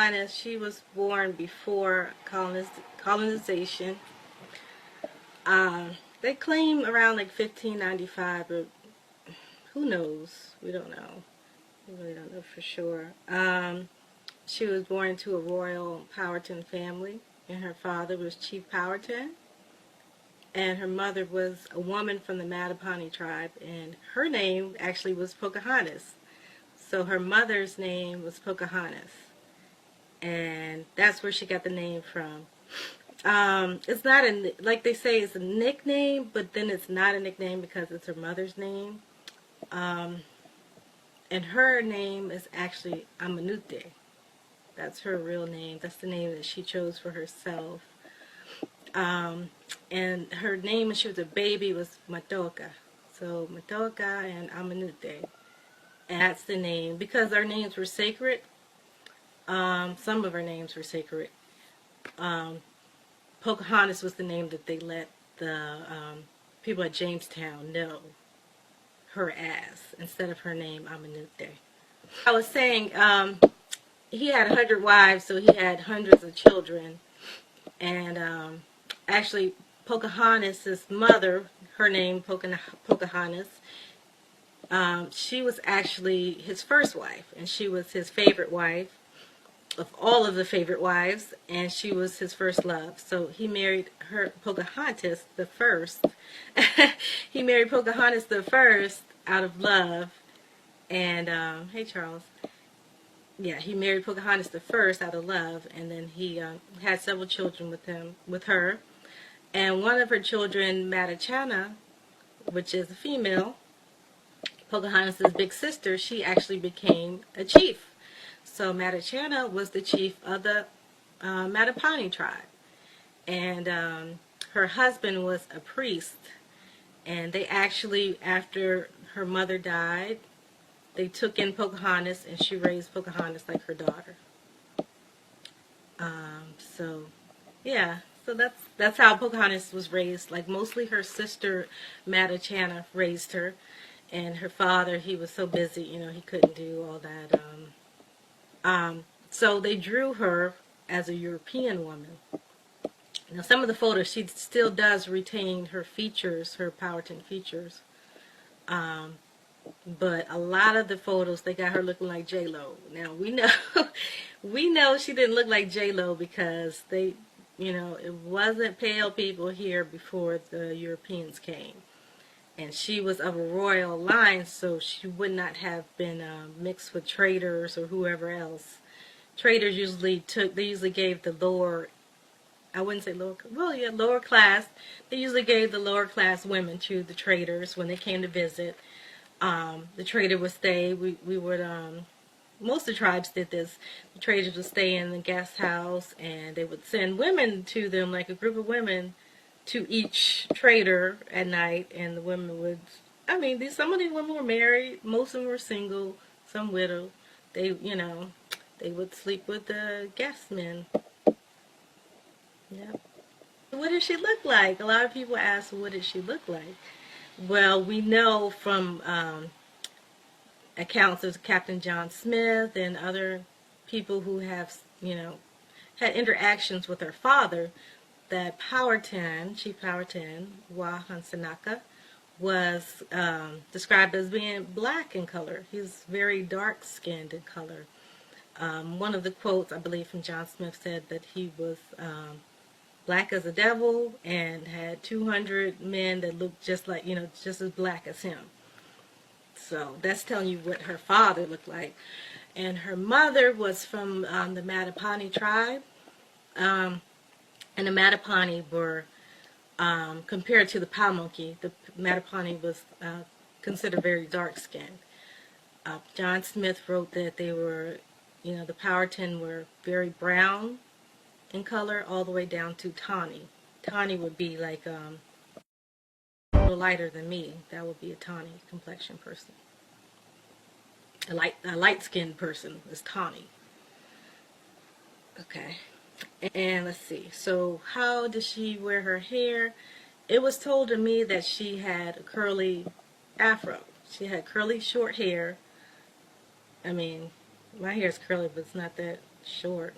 Pocahontas, she was born before colonization. They claim around like 1595, but who knows? We don't know. We really don't know for sure. She was born into a royal Powhatan family, and her father was Chief Powhatan, and her mother was a woman from the Mattaponi tribe, and her name actually was Pocahontas. So her mother's name was Pocahontas, and that's where she got the name from. It's not like they say it's a nickname, but then it's not a nickname because it's her mother's name. And her name is actually Amanute. That's her real name. That's the name that she chose for herself. And her name when she was a baby was Matoka. So Matoka and Amanute. And that's the name. Because our names were sacred, some of our names were sacred. Pocahontas was the name that they let the people at Jamestown know her as, instead of her name Amanute. I was saying, he had 100 wives, so he had hundreds of children. And actually, Pocahontas' mother, her name Pocahontas, she was actually his first wife, and she was his favorite wife of all of the favorite wives, and she was his first love. So he married her, Pocahontas the first. He married Pocahontas the first out of love, and hey Charles. Yeah, he married Pocahontas the first out of love, and then he had several children with her, and one of her children, Matachana, which is a female, Pocahontas' big sister, she actually became a chief. So Matachana was the chief of the Mattaponi tribe, and her husband was a priest, and they actually, after her mother died, they took in Pocahontas, and she raised Pocahontas like her daughter. So, yeah. So that's how Pocahontas was raised. Like, mostly her sister, Matachana, raised her. And her father, he was so busy, he couldn't do all that. So they drew her as a European woman. Now, some of the photos, she still does retain her features, her Powhatan features. But a lot of the photos, they got her looking like J-Lo. Now, we know she didn't look like J-Lo because it wasn't pale people here before the Europeans came. And she was of a royal line, so she would not have been mixed with traders or whoever else. Traders usually gave the lower, I wouldn't say lower, well, yeah, lower class. They usually gave the lower class women to the traders when they came to visit. The trader would stay. We would, most of the tribes did this. The traders would stay in the guest house, and they would send women to them, like a group of women, to each trader at night, and the women would, some of these women were married, most of them were single, some widowed. They would sleep with the guest men. Yeah. What did she look like? A lot of people ask, what did she look like? Well, we know from accounts of Captain John Smith and other people who have, had interactions with her father, that Powhatan, Chief Powhatan, Wahansanaka, was described as being black in color. He's very dark-skinned in color. One of the quotes, I believe, from John Smith said that he was black as a devil and had 200 men that looked just like, just as black as him. So that's telling you what her father looked like. And her mother was from the Mattaponi tribe. And the Mattaponi were, compared to the Pamunkey, the Mattaponi was considered very dark-skinned. John Smith wrote that they were, the Powhatan were very brown in color all the way down to tawny. Tawny would be like a little lighter than me. That would be a tawny complexion person. A light-skinned person is tawny. Okay. And let's see. So how does she wear her hair? It was told to me that she had a curly afro. She had curly short hair. My hair is curly, but it's not that short.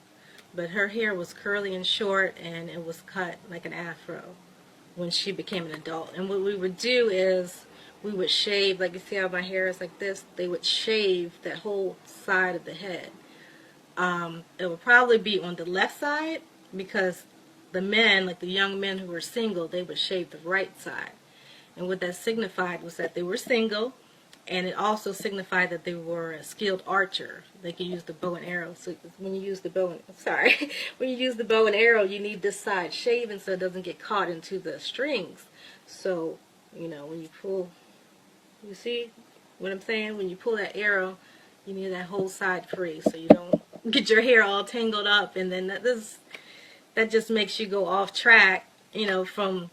But her hair was curly and short, and it was cut like an afro when she became an adult. And what we would do is we would shave, like you see how my hair is like this, they would shave that whole side of the head. It would probably be on the left side because the men, like the young men who were single, they would shave the right side. And what that signified was that they were single, and it also signified that they were a skilled archer. They could use the bow and arrow. So when you use the bow and when you use the bow and arrow, you need this side shaven so it doesn't get caught into the strings. So, you know, when you pull, you see what I'm saying? When you pull that arrow, you need that whole side free so you don't get your hair all tangled up, and then that just makes you go off track, you know, from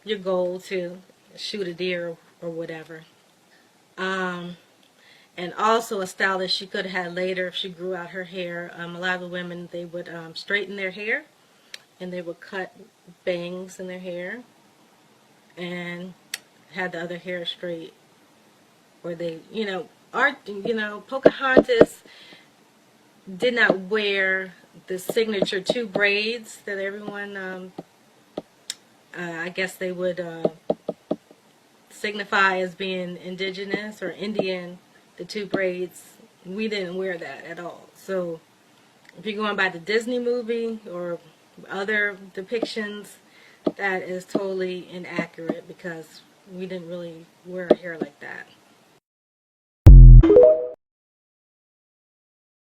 your goal to shoot a deer or whatever. And also a style that she could have had later if she grew out her hair. A lot of the women, they would straighten their hair, and they would cut bangs in their hair and had the other hair straight. Or they, Pocahontas did not wear the signature two braids that everyone, I guess they would signify as being indigenous or Indian, the two braids. We didn't wear that at all. So if you're going by the Disney movie or other depictions, that is totally inaccurate because we didn't really wear our hair like that.